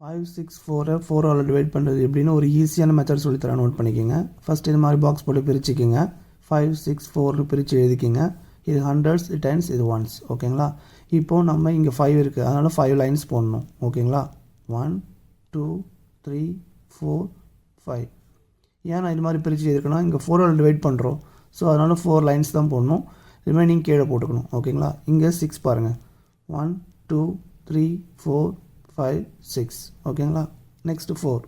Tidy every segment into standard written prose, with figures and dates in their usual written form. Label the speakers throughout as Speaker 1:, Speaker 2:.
Speaker 1: 5 6 4 4 ஆல் டிவைட் பண்ணுறது எப்படின்னு ஒரு ஈஸியான மெத்தட் சொல்லித்தரேன், நோட் பண்ணிக்கோங்க. ஃபஸ்ட் இது மாதிரி பாக்ஸ் போட்டு பிரிச்சுக்கிங்க. 5 6 4 பிரித்து எழுதிக்கிங்க. இது ஹண்ட்ரட்ஸ், இது டென்ஸ், இது ஒன்ஸ். ஓகேங்களா? இப்போது நம்ம இங்கே 5 இருக்குது, அதனால் 5 லைன்ஸ் போடணும். ஓகேங்களா? 1 2 3 4 5. ஏன் நான் இது மாதிரி பிரித்து எழுதிருக்கேன்னா, இங்கே 4 ஆல் டிவைட் பண்ணுறோம். ஸோ அதனால் 4 லைன்ஸ் தான் போடணும். ரிமைனிங் கீழே போட்டுக்கணும். ஓகேங்களா? இங்கே 6 பாருங்கள். 1 2 3 4 5 6. ஓகேங்களா? நெக்ஸ்ட்டு 4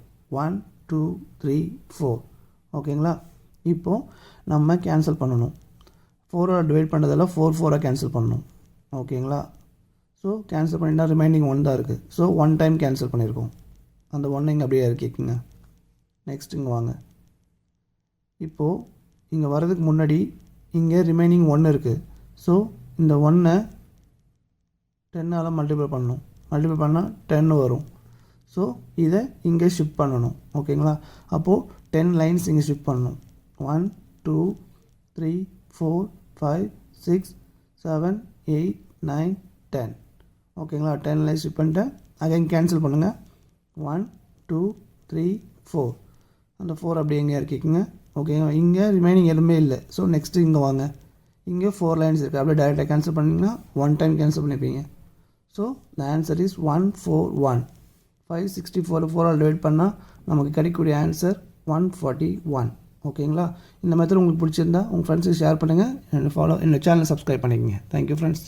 Speaker 1: 1 2 3 4. ஓகேங்களா? இப்போது நம்ம கேன்சல் பண்ணணும். 4 டிவைட் பண்ணுறதெல்லாம் 4 4 கேன்சல் பண்ணணும். ஓகேங்களா? ஸோ கேன்சல் பண்ணிட்டா ரிமைனிங் 1 தான் இருக்குது. ஸோ 1 டைம் கேன்சல் பண்ணியிருக்கோம். அந்த 1 இங்கே அப்படியே இறக்கிக்குங்க. நெக்ஸ்ட் இங்கே வாங்க. இப்போது இங்கே வர்றதுக்கு முன்னாடி இங்கே ரிமைனிங் 1 இருக்குது. ஸோ இந்த 1 10ஆல் மல்டிப்ளை பண்ணணும். மல்டிப்ளை பண்ணால் 10 வரும். ஸோ இதை இங்கே ஷிஃப்ட் பண்ணணும். ஓகேங்களா? அப்போது 10 லைன்ஸ் இங்கே ஷிஃப்ட் பண்ணணும். 1 2 3 4 5 6 7 8 9 10. ஓகேங்களா? 10 லைன்ஸ் ஷிஃப்ட் பண்ணிட்டேன். அகைன் கேன்சல் பண்ணுங்கள். 1 2 3 4. அந்த 4 அப்படியே இங்கே இறக்கிக்குங்க. ஓகேங்களா? இங்கே ரிமைனிங் எதுவுமே இல்லை. ஸோ நெக்ஸ்ட்டு இங்கே வாங்க. இங்கே 4 லைன்ஸ் இருக்குது. அப்படியே டேரெக்டாக கேன்சல் பண்ணிங்கன்னா 1 டைம் கேன்சல் பண்ணிப்பீங்க. So the answer is 141. 564 4 ஆல் டிவைட் பண்ணால் நமக்கு கிடைக்கக்கூடிய ஆன்சர் 141. ஓகேங்களா? இந்த மெத்தட் உங்களுக்கு பிடிச்சிருந்தா உங்கள் ஃப்ரெண்ட்ஸுக்கு ஷேர் பண்ணுங்கள். என்னோட சேனலை சப்ஸ்கிரைப் பண்ணிக்கோங்க. Thank you friends.